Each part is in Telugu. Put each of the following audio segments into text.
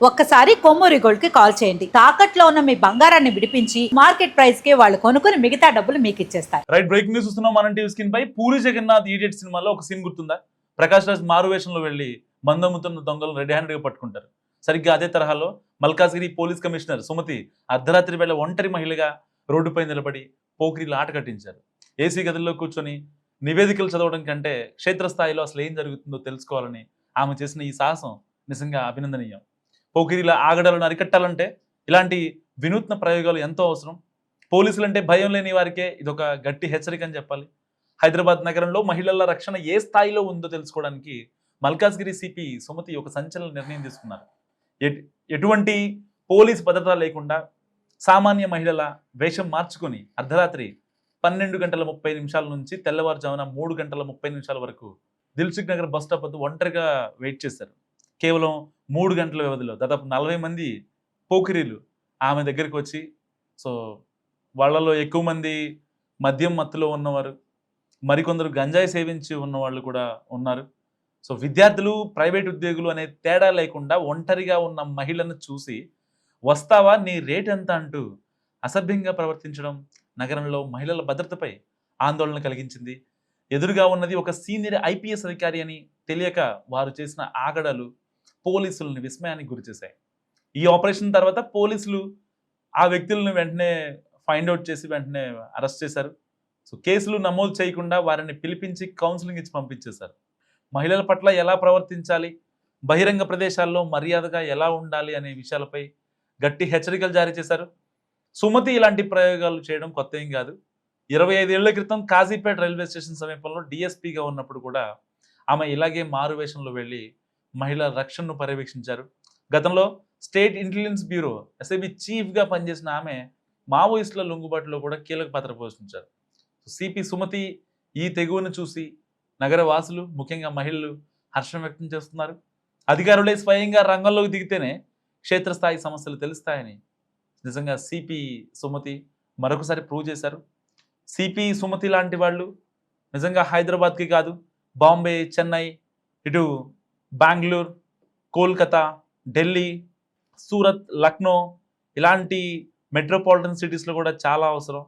ఒక్కసారి కొమ్మూరి గోల్డ్ కి కాల్ చేయండి. తాకట్లో ఉన్న మీ బంగారాన్ని విడిపించి మార్కెట్ ప్రైస్ కి వాళ్ళు కొనుక్కుని మిగతా డబ్బులు మీకు ఇచ్చేస్తారు. రైట్, బ్రేకింగ్ న్యూస్ చూస్తున్నాం మనం టీవీ స్క్రీన్ పై. పూరి జగన్నాథ్ ఈడియట్ సినిమాలో ఒక సీన్ గుర్తుందా? ప్రకాష్ రాజ్ మారువేషంలో వెళ్లి మందమ్ముతున్న దొంగలను రెడీ హ్యాండ్ గా పట్టుకుంటారు. సరిగ్గా అదే తరహాలో మల్కాజ్గిరి పోలీస్ కమిషనర్ సుమతి అర్ధరాత్రి వేళ ఒంటరి మహిళగా రోడ్డుపై నిలబడి పోకిరీలు ఆట కట్టించారు. ఏసీ గదుల్లో కూర్చొని నివేదికలు చదవడం కంటే క్షేత్రస్థాయిలో అసలు ఏం జరుగుతుందో తెలుసుకోవాలని ఆమె చేసిన ఈ సాహసం నిజంగా అభినందనీయం. పోకిరీల ఆగడాలను అరికట్టాలంటే ఇలాంటి వినూత్న ప్రయోగాలు ఎంతో అవసరం. పోలీసులంటే భయం లేని వారికే ఇదొక గట్టి హెచ్చరిక అని చెప్పాలి. హైదరాబాద్ నగరంలో మహిళల రక్షణ ఏ స్థాయిలో ఉందో తెలుసుకోవడానికి మల్కాజ్గిరి సిపి సుమతి ఒక సంచలన నిర్ణయం తీసుకున్నారు. ఎటువంటి పోలీస్ భద్రత లేకుండా సామాన్య మహిళల వేషం మార్చుకొని అర్ధరాత్రి 12:30 నుంచి తెల్లవారుజామున 3:30 వరకు దిల్సుఖ్ నగర్ బస్ స్టాప్ వద్ద ఒంటరిగా వెయిట్ చేశారు. కేవలం 3 గంటల వ్యవధిలో దాదాపు 40 మంది పోకిరీలు ఆమె దగ్గరికి వచ్చి, సో వాళ్ళలో ఎక్కువ మంది మద్యం మత్తులో ఉన్నవారు, మరికొందరు గంజాయి సేవించి ఉన్నవాళ్ళు కూడా ఉన్నారు. సో విద్యార్థులు, ప్రైవేట్ ఉద్యోగులు అనే తేడా లేకుండా ఒంటరిగా ఉన్న మహిళను చూసి వస్తావా, నీ రేట్ ఎంత అంటూ అసభ్యంగా ప్రవర్తించడం నగరంలో మహిళల భద్రతపై ఆందోళన కలిగించింది. ఎదురుగా ఉన్నది ఒక సీనియర్ ఐపీఎస్ అధికారి అని తెలియక వారు చేసిన ఆగడాలు పోలీసులను విస్మయానికి గురిచేశాయి. ఈ ఆపరేషన్ తర్వాత పోలీసులు ఆ వ్యక్తులను వెంటనే ఫైండ్ అవుట్ చేసి వెంటనే అరెస్ట్ చేశారు. సో కేసులు నమోదు చేయకుండా వారిని పిలిపించి కౌన్సిలింగ్ ఇచ్చి పంపించేశారు. మహిళల పట్ల ఎలా ప్రవర్తించాలి, బహిరంగ ప్రదేశాల్లో మర్యాదగా ఎలా ఉండాలి అనే విషయాలపై గట్టి హెచ్చరికలు జారీ చేశారు. సుమతి ఇలాంటి ప్రయోగాలు చేయడం కొత్త ఏం కాదు. 25 ఏళ్ల క్రితం కాజీపేట రైల్వే స్టేషన్ సమీపంలో డిఎస్పీగా ఉన్నప్పుడు కూడా ఆమె ఇలాగే మారువేషంలో వెళ్ళి మహిళల రక్షణను పర్యవేక్షించారు. గతంలో స్టేట్ ఇంటెలిజెన్స్ బ్యూరో ఎస్ఐబి చీఫ్గా పనిచేసిన ఆమె మావోయిస్టుల లొంగుబాటులో కూడా కీలక పాత్ర పోషించారు. సిపి సుమతి ఈ తెగువను చూసి నగర వాసులు, ముఖ్యంగా మహిళలు హర్షం వ్యక్తం చేస్తున్నారు. అధికారులే స్వయంగా రంగంలోకి దిగితేనే క్షేత్రస్థాయి సమస్యలు తెలుస్తాయని నిజంగా సిపి సుమతి మరొకసారి ప్రూవ్ చేశారు. సిపి సుమతి లాంటి వాళ్ళు నిజంగా హైదరాబాద్కి కాదు, బాంబే, చెన్నై, ఇటు బెంగళూరు, కోల్కతా, ఢిల్లీ, సూరత్, లక్నో ఇలాంటి మెట్రోపాలిటన్ సిటీస్లో కూడా చాలా అవసరం.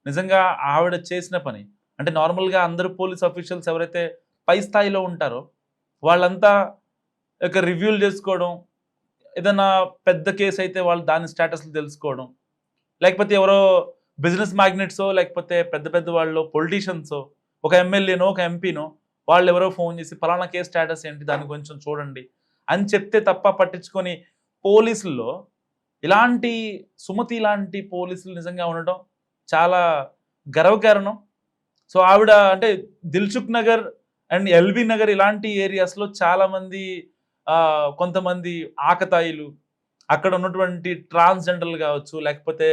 నిజంగా ఆవిడ చేసిన పని అంటే నార్మల్గా అందరూ పోలీస్ అఫీషియల్స్ ఎవరైతే పై స్థాయిలో ఉంటారో వాళ్ళంతా ఒక రివ్యూలు చేసుకోవడం, ఏదైనా పెద్ద కేసు అయితే వాళ్ళు దాని స్టేటస్లు తెలుసుకోవడం, లేకపోతే ఎవరో బిజినెస్ మ్యాగ్నెట్సో లేకపోతే పెద్ద పెద్ద వాళ్ళు పొలిటీషియన్సో, ఒక ఎమ్మెల్యేనో ఒక ఎంపీనో వాళ్ళు ఎవరో ఫోన్ చేసి ఫలానా కేసు స్టేటస్ ఏంటి దాన్ని కొంచెం చూడండి అని చెప్తే తప్ప పట్టించుకొని పోలీసుల్లో ఇలాంటి సుమతి లాంటి పోలీసులు నిజంగా ఉండటం చాలా గర్వకారణం. సో ఆవిడ అంటే దిల్సుఖ్ నగర్ అండ్ ఎల్బీ నగర్ ఇలాంటి ఏరియాస్లో చాలామంది కొంతమంది ఆకతాయిలు, అక్కడ ఉన్నటువంటి ట్రాన్స్జెండర్లు కావచ్చు, లేకపోతే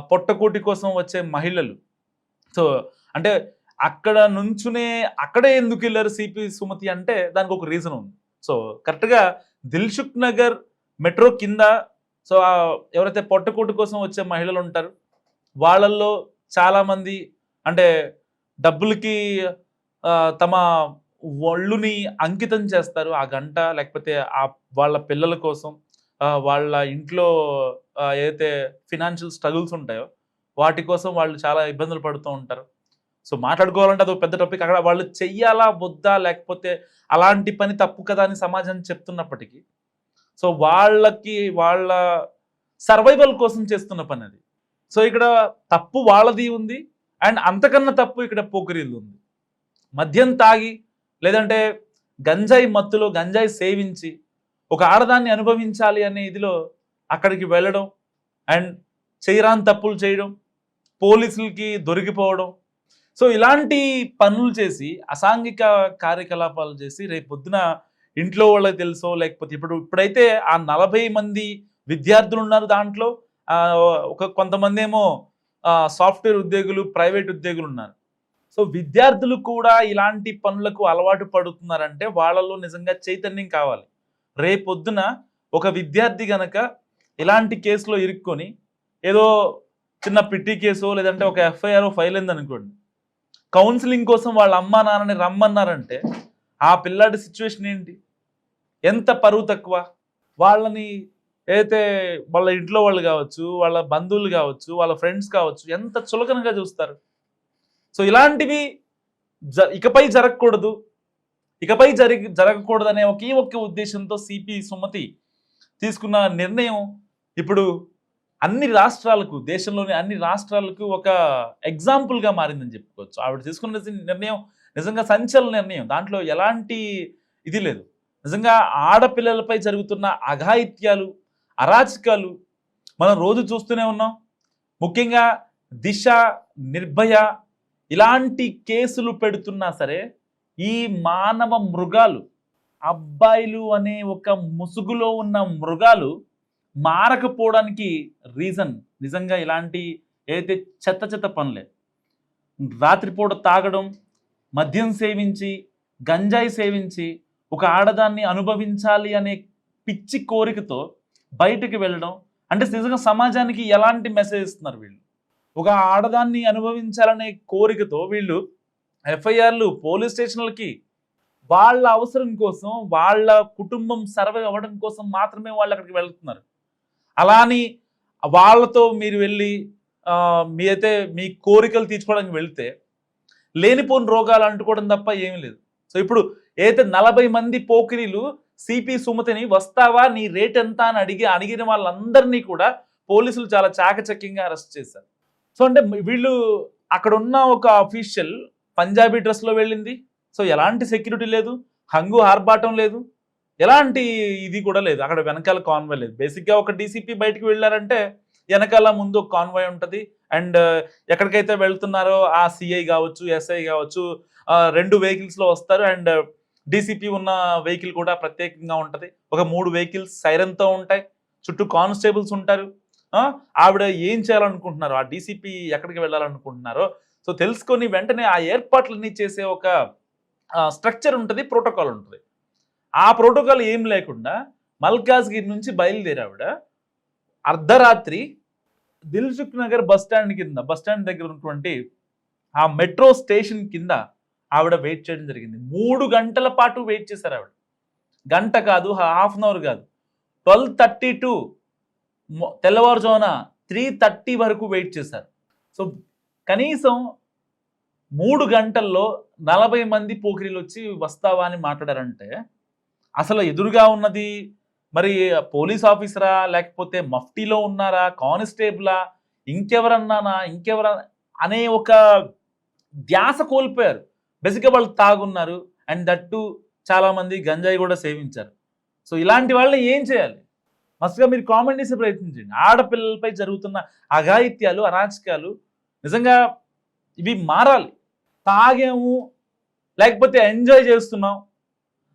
పొట్టకూటి కోసం వచ్చే మహిళలు, సో అంటే అక్కడ నుంచునే అక్కడే ఎందుకు వెళ్ళారు సిపి సుమతి అంటే దానికి ఒక రీజన్ ఉంది. సో కరెక్ట్గా దిల్సుఖ్ నగర్ మెట్రో కింద సో ఎవరైతే పొట్టకూటి కోసం వచ్చే మహిళలు ఉంటారు వాళ్ళల్లో చాలామంది అంటే డబ్బులకి తమ ఒళ్ళుని అంకితం చేస్తారు ఆ గంట, లేకపోతే వాళ్ళ పిల్లల కోసం, వాళ్ళ ఇంట్లో ఏదైతే ఫినాన్షియల్ స్ట్రగుల్స్ ఉంటాయో వాటి కోసం వాళ్ళు చాలా ఇబ్బందులు పడుతూ ఉంటారు. సో మాట్లాడుకోవాలంటే అది ఒక పెద్ద టాపిక్. అక్కడ వాళ్ళు చెయ్యాలా వద్దా, లేకపోతే అలాంటి పని తప్పు కదా అని సమాజాన్ని చెప్తున్నప్పటికీ సో వాళ్ళకి వాళ్ళ సర్వైవల్ కోసం చేస్తున్న పని అది. సో ఇక్కడ తప్పు వాళ్ళది ఉంది, అండ్ అంతకన్నా తప్పు ఇక్కడ పోకిరీలు ఉంది. మద్యం తాగి లేదంటే గంజాయి మత్తులో గంజాయి సేవించి ఒక ఆడదాన్ని అనుభవించాలి అనే ఇదిలో అక్కడికి వెళ్ళడం అండ్ చేయరాని తప్పులు చేయడం, పోలీసులకి దొరికిపోవడం, సో ఇలాంటి పనులు చేసి అసాంఘిక కార్యకలాపాలు చేసి రేపు పొద్దున ఇంట్లో వాళ్ళకి తెలుసో లేకపోతే ఇప్పుడైతే ఆ 40 మంది విద్యార్థులు ఉన్నారు, దాంట్లో కొంతమంది ఏమో సాఫ్ట్వేర్ ఉద్యోగులు, ప్రైవేట్ ఉద్యోగులు ఉన్నారు. సో విద్యార్థులు కూడా ఇలాంటి పనులకు అలవాటు పడుతున్నారంటే వాళ్ళలో నిజంగా చైతన్యం కావాలి. రేపొద్దున ఒక విద్యార్థి గనక ఇలాంటి కేసులో ఇరుక్కొని ఏదో చిన్న పిట్టి కేసో లేదంటే ఒక ఎఫ్ఐఆర్ ఫైల్ అయిందనుకోండి, కౌన్సిలింగ్ కోసం వాళ్ళ అమ్మా నాన్నని రమ్మన్నారంటే ఆ పిల్లాడి సిచ్యువేషన్ ఏంటి, ఎంత పరువు తక్కువ. వాళ్ళని అయితే వాళ్ళ ఇంట్లో వాళ్ళు కావచ్చు, వాళ్ళ బంధువులు కావచ్చు, వాళ్ళ ఫ్రెండ్స్ కావచ్చు ఎంత చులకనగా చూస్తారు. సో ఇలాంటివి ఇకపై జరగకూడదు, ఇకపై జరగకూడదనే ఒకే ఉద్దేశంతో సిపి సుమతి తీసుకున్న నిర్ణయం ఇప్పుడు అన్ని రాష్ట్రాలకు, దేశంలోని అన్ని రాష్ట్రాలకు ఒక ఎగ్జాంపుల్గా మారిందని చెప్పుకోవచ్చు. ఆవిడ తీసుకున్న నిర్ణయం నిజంగా సంచలన నిర్ణయం. దాంట్లో ఎలాంటి ఇది లేదు. నిజంగా ఆడపిల్లలపై జరుగుతున్న అఘాయిత్యాలు, అరాచకాలు మనం రోజు చూస్తూనే ఉన్నాం. ముఖ్యంగా దిశ, నిర్భయ ఇలాంటి కేసులు పెడుతున్నా సరే ఈ మానవ మృగాలు, అబ్బాయిలు అనే ఒక ముసుగులో ఉన్న మృగాలు మారకపోవడానికి రీజన్ నిజంగా ఇలాంటి ఏదైతే చెత్త పనులే. రాత్రిపూట తాగడం, మద్యం సేవించి, గంజాయి సేవించి ఒక ఆడదాన్ని అనుభవించాలి అనే పిచ్చి కోరికతో బయటకు వెళ్ళడం అంటే నిజంగా సమాజానికి ఎలాంటి మెసేజ్ ఇస్తున్నారు వీళ్ళు. ఒక ఆడదాన్ని అనుభవించాలనే కోరికతో వీళ్ళు ఎఫ్ఐఆర్లు, పోలీస్ స్టేషన్లకి వాళ్ళ అవసరం కోసం, వాళ్ళ కుటుంబం సర్వే అవ్వడం కోసం మాత్రమే వాళ్ళు అక్కడికి వెళ్తున్నారు. అలా అని వాళ్ళతో మీరు వెళ్ళి మీరైతే మీ కోరికలు తీర్చుకోవడానికి వెళ్తే లేనిపోని రోగాలు అంటుకోవడం తప్ప ఏమీ లేదు. సో ఇప్పుడు ఏదైతే 40 మంది పోకిరీలు సిపి సుమతిని వస్తావా, నీ రేట్ ఎంత అని అడిగిన వాళ్ళందరినీ కూడా పోలీసులు చాలా చాకచక్యంగా అరెస్ట్ చేశారు. సో అంటే వీళ్ళు అక్కడ ఉన్న ఒక అఫీషియల్ పంజాబీ డ్రెస్లో వెళ్ళింది. సో ఎలాంటి సెక్యూరిటీ లేదు, హంగు ఆర్భాటం లేదు, ఎలాంటి ఇది కూడా లేదు. అక్కడ వెనకాల కాన్వాయ్ లేదు. బేసిక్గా ఒక డీసీపీ బయటికి వెళ్ళారంటే వెనకాల ముందు ఒక కాన్వాయ్ ఉంటుంది. అండ్ ఎక్కడికైతే వెళ్తున్నారో ఆ సిఐ కావచ్చు, ఎస్ఐ కావచ్చు 2 వెహికల్స్లో వస్తారు. అండ్ డీసీపీ ఉన్న వెహికల్ కూడా ప్రత్యేకంగా ఉంటుంది. ఒక 3 వెహికల్స్ సైరన్తో ఉంటాయి. చుట్టూ కానిస్టేబుల్స్ ఉంటారు. ఆవిడ ఏం చేయాలనుకుంటున్నారో, ఆ డీసీపీ ఎక్కడికి వెళ్ళాలనుకుంటున్నారో సో తెలుసుకొని వెంటనే ఆ ఏర్పాట్లన్నీ చేసే ఒక స్ట్రక్చర్ ఉంటుంది, ప్రోటోకాల్ ఉంటుంది. ఆ ప్రోటోకాల్ ఏం లేకుండా మల్కాజ్గిరి నుంచి బయలుదేరి ఆవిడ అర్ధరాత్రి దిల్సుఖ్ నగర్ బస్ స్టాండ్ దగ్గర ఉన్నటువంటి ఆ మెట్రో స్టేషన్ కింద ఆవిడ వెయిట్ చేయడం జరిగింది. 3 గంటల పాటు వెయిట్ చేశారు ఆవిడ. గంట కాదు, హాఫ్ అన్ అవర్ కాదు, 12:30 టు తెల్లవారుజామున 3:30 వరకు వెయిట్ చేశారు. సో కనీసం 3 గంటల్లో 40 మంది పోకిరీలు వచ్చి వస్తావా అని మాట్లాడారంటే అసలు ఎదురుగా ఉన్నది మరి పోలీస్ ఆఫీసరా, లేకపోతే మఫ్టీలో ఉన్నారా, కానిస్టేబులా, ఇంకెవరన్నానా అనే ఒక ధ్యాస కోల్పోయారు. బేసిక్గా వాళ్ళు తాగున్నారు. అండ్ దట్టు చాలామంది గంజాయి కూడా సేవించారు. సో ఇలాంటి వాళ్ళని ఏం చేయాలి? మస్తుగా మీరు కామెంట్ చేసే ప్రయత్నించండి. ఆడపిల్లలపై జరుగుతున్న అఘాయిత్యాలు, అరాచకాలు నిజంగా ఇవి మారాలి. తాగాము లేకపోతే ఎంజాయ్ చేస్తున్నాం,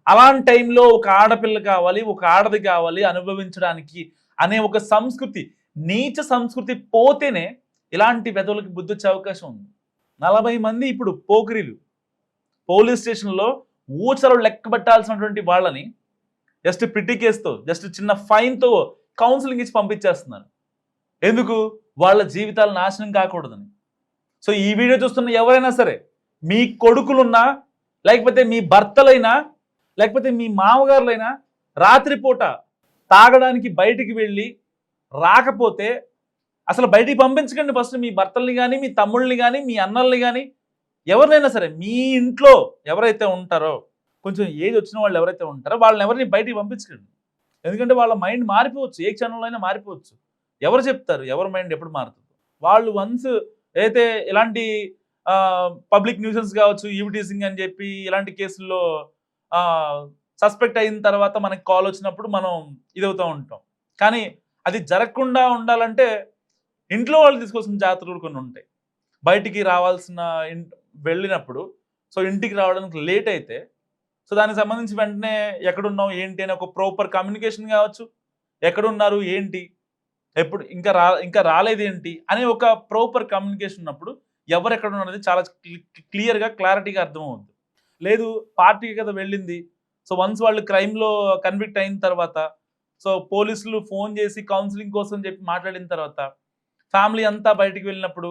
అలాంటి టైంలో ఒక ఆడపిల్ల కావాలి, ఒక ఆడది కావాలి అనుభవించడానికి అనే ఒక సంస్కృతి, నీచ సంస్కృతి పోతేనే ఇలాంటి వెధవులకి బుద్ధి వచ్చే అవకాశం ఉంది. 40 మంది ఇప్పుడు పోకిరీలు పోలీస్ స్టేషన్లో ఊచలు లెక్క పెట్టాల్సినటువంటి వాళ్ళని జస్ట్ పిట్టి కేసుతో, జస్ట్ చిన్న ఫైన్తో కౌన్సిలింగ్ ఇచ్చి పంపించేస్తున్నారు. ఎందుకు? వాళ్ళ జీవితాలు నాశనం కాకూడదని. సో ఈ వీడియో చూస్తున్న ఎవరైనా సరే, మీ కొడుకులున్నా, లేకపోతే మీ భర్తలైనా, లేకపోతే మీ మామగారులైనా రాత్రిపూట తాగడానికి బయటికి వెళ్ళి రాకపోతే అసలు బయటికి పంపించకండి. ఫస్ట్ మీ భర్తల్ని కానీ, మీ తమ్ముళ్ళని కానీ, మీ అన్నల్ని కానీ, ఎవరినైనా సరే మీ ఇంట్లో ఎవరైతే ఉంటారో, కొంచెం ఏజ్ వచ్చిన వాళ్ళు ఎవరైతే ఉంటారో వాళ్ళని ఎవరిని బయటికి పంపించకండి. ఎందుకంటే వాళ్ళ మైండ్ మారిపోవచ్చు, ఏ క్షణంలో అయినా మారిపోవచ్చు. ఎవరు చెప్తారు ఎవరి మైండ్ ఎప్పుడు మారుతుందో? వాళ్ళు వన్స్ అయితే ఇలాంటి పబ్లిక్ న్యూసెన్స్ కావచ్చు, ఈవిటీసింగ్ అని చెప్పి ఇలాంటి కేసుల్లో సస్పెక్ట్ అయిన తర్వాత మనకి కాల్ వచ్చినప్పుడు మనం ఇదవుతూ ఉంటాం. కానీ అది జరగకుండా ఉండాలంటే ఇంట్లో వాళ్ళు తీసుకోవాల్సిన జాగ్రత్తలు కొన్ని ఉంటాయి. బయటికి రావాల్సిన వెళ్ళినప్పుడు సో ఇంటికి రావడానికి లేట్ అయితే సో దానికి సంబంధించి వెంటనే ఎక్కడున్నావు ఏంటి అని ఒక ప్రాపర్ కమ్యూనికేషన్ కావచ్చు, ఎక్కడున్నారు ఏంటి, ఎప్పుడు ఇంకా రాలేదేంటి అనే ఒక ప్రాపర్ కమ్యూనికేషన్ ఉన్నప్పుడు ఎవరు ఎక్కడ ఉన్నది చాలా క్లియర్గా క్లారిటీగా అర్థమవుద్ది. లేదు పార్టీకి కదా వెళ్ళింది, సో వన్స్ వాళ్ళు క్రైమ్లో కన్విక్ట్ అయిన తర్వాత సో పోలీసులు ఫోన్ చేసి కౌన్సిలింగ్ కోసం చెప్పి మాట్లాడిన తర్వాత ఫ్యామిలీ అంతా బయటికి వెళ్ళినప్పుడు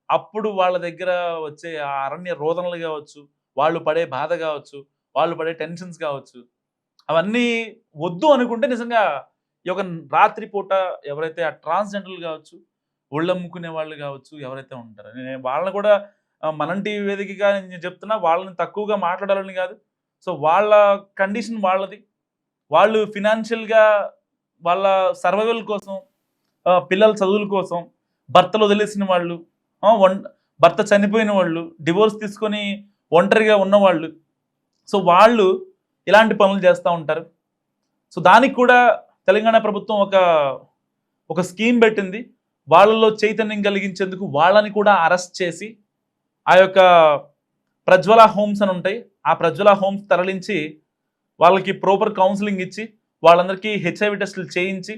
అప్పుడు వాళ్ళ దగ్గర వచ్చే ఆ అరణ్య రోదనలు కావచ్చు, వాళ్ళు పడే బాధ కావచ్చు, వాళ్ళు పడే టెన్షన్స్ కావచ్చు, అవన్నీ వద్దు అనుకుంటే నిజంగా ఈ యొక్క రాత్రి పూట ఎవరైతే ఆ ట్రాన్స్జెండర్లు కావచ్చు, ఒళ్ళమ్ముకునే వాళ్ళు కావచ్చు, ఎవరైతే ఉంటారో నేను వాళ్ళని కూడా మనం టీవీ వేదికగా నేను చెప్తున్నా, వాళ్ళని తక్కువగా మాట్లాడాలని కాదు. సో వాళ్ళ కండిషన్ వాళ్ళది. వాళ్ళు ఫినాన్షియల్‌గా వాళ్ళ సర్వైవల్ కోసం, పిల్లల చదువుల కోసం, భర్తలు వదిలేసిన వాళ్ళు, భర్త చనిపోయిన వాళ్ళు, డివోర్స్ తీసుకొని ఒంటరిగా ఉన్నవాళ్ళు. సో వాళ్ళు ఇలాంటి పనులు చేస్తూ ఉంటారు. సో దానికి కూడా తెలంగాణ ప్రభుత్వం ఒక స్కీమ్ పెట్టింది. వాళ్ళలో చైతన్యం కలిగించేందుకు వాళ్ళని కూడా అరెస్ట్ చేసి ఆ యొక్క ప్రజ్వల హోమ్స్ అని ఉంటాయి. ఆ ప్రజ్వల హోమ్స్ తరలించి వాళ్ళకి ప్రాపర్ కౌన్సిలింగ్ ఇచ్చి వాళ్ళందరికీ హెచ్ఐవి టెస్టులు చేయించి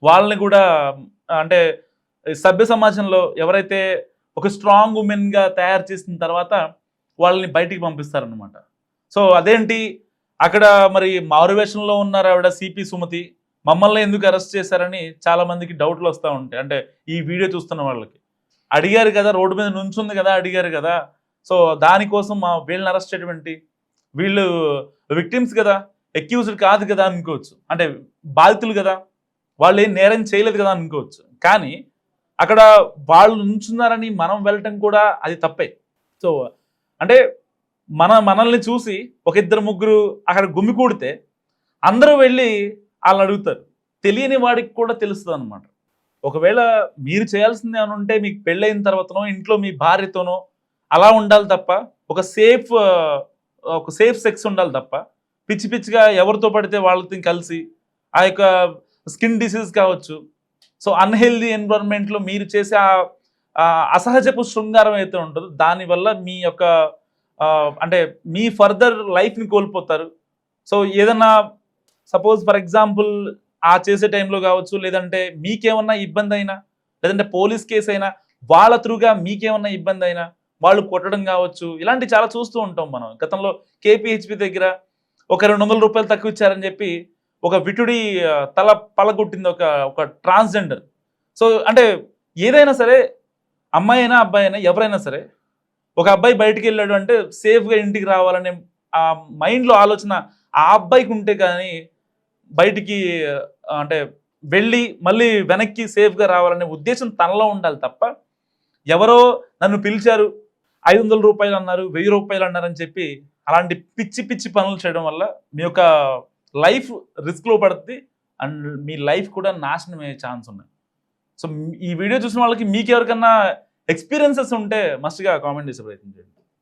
వాళ్ళని కూడా అంటే సభ్య సమాజంలో ఎవరైతే ఒక స్ట్రాంగ్ ఉమెన్గా తయారు చేసిన తర్వాత వాళ్ళని బయటికి పంపిస్తారనమాట. సో అదేంటి అక్కడ మరి మారువేషంలో ఉన్నారు ఆవిడ సిపి సుమతి, మమ్మల్ని ఎందుకు అరెస్ట్ చేశారని చాలా మందికి డౌట్లు వస్తూ ఉంటాయి. అంటే ఈ వీడియో చూస్తున్న వాళ్ళకి అడిగారు కదా, రోడ్డు మీద నుంచుంది కదా, అడిగారు కదా. సో దానికోసం వీళ్ళని అరెస్ట్ చేయడం ఏంటి? వీళ్ళు విక్టిమ్స్ కదా, అక్యూజ్డ్ కాదు కదా అనుకోవచ్చు. అంటే బాధితులు కదా, వాళ్ళు ఏం నేరం చేయలేదు కదా అనుకోవచ్చు. కానీ అక్కడ వాళ్ళు నుంచున్నారని మనం వెళ్ళటం కూడా అది తప్పే. సో అంటే మనల్ని చూసి ఒక ఇద్దరు ముగ్గురు అక్కడ గుమికూడితే అందరూ వెళ్ళి వాళ్ళని అడుగుతారు. తెలియని వాడికి కూడా తెలుస్తుంది అనమాట. ఒకవేళ మీరు చేయాల్సింది ఏమైనా ఉంటే మీకు పెళ్ళైన తర్వాతనో ఇంట్లో మీ భార్యతోనో అలా ఉండాలి తప్ప, ఒక సేఫ్ సెక్స్ ఉండాలి తప్ప పిచ్చి పిచ్చిగా ఎవరితో పడితే వాళ్ళతో కలిసి ఆ యొక్క స్కిన్ డిసీజ్ కావచ్చు, సో అన్హెల్దీ ఎన్విరాన్మెంట్లో మీరు చేసే అసహజపు శృంగారం అయితే ఉంటుందో దానివల్ల మీ యొక్క అంటే మీ ఫర్దర్ లైఫ్ని కోల్పోతారు. సో ఏదన్నా సపోజ్ ఫర్ ఎగ్జాంపుల్ ఆ చేసే టైంలో కావచ్చు, లేదంటే మీకేమన్నా ఇబ్బంది అయినా, లేదంటే పోలీస్ కేసు అయినా, వాళ్ళ త్రూగా మీకేమన్నా ఇబ్బంది అయినా వాళ్ళు కొట్టడం కావచ్చు, ఇలాంటి చాలా చూస్తూ ఉంటాం మనం. గతంలో కేపీహెచ్పి దగ్గర ఒక 200 రూపాయలు తక్కువ ఇచ్చారని చెప్పి ఒక విటుడి తల పలగొట్టింది ఒక ట్రాన్స్జెండర్. సో అంటే ఏదైనా సరే, అమ్మాయి అయినా అబ్బాయి అయినా ఎవరైనా సరే, ఒక అబ్బాయి బయటికి వెళ్ళాడు అంటే సేఫ్గా ఇంటికి రావాలనే ఆ మైండ్లో ఆలోచన ఆ అబ్బాయికి ఉంటే కానీ బయటికి అంటే వెళ్ళి మళ్ళీ వెనక్కి సేఫ్గా రావాలనే ఉద్దేశం తనలో ఉండాలి తప్ప, ఎవరో నన్ను పిలిచారు 500 రూపాయలు అన్నారు, 1000 రూపాయలు అన్నారని చెప్పి అలాంటి పిచ్చి పిచ్చి పనులు చేయడం వల్ల మీ యొక్క లైఫ్ రిస్క్లో పడుతుంది అండ్ మీ లైఫ్ కూడా నాశనం అయ్యే ఛాన్స్ ఉన్నాయి. సో ఈ వీడియో చూసిన వాళ్ళకి మీకు ఎవరికన్నా ఎక్స్పీరియన్సెస్ ఉంటే మస్ట్గా కామెంట్ చేసే ప్రయత్నం చేయండి.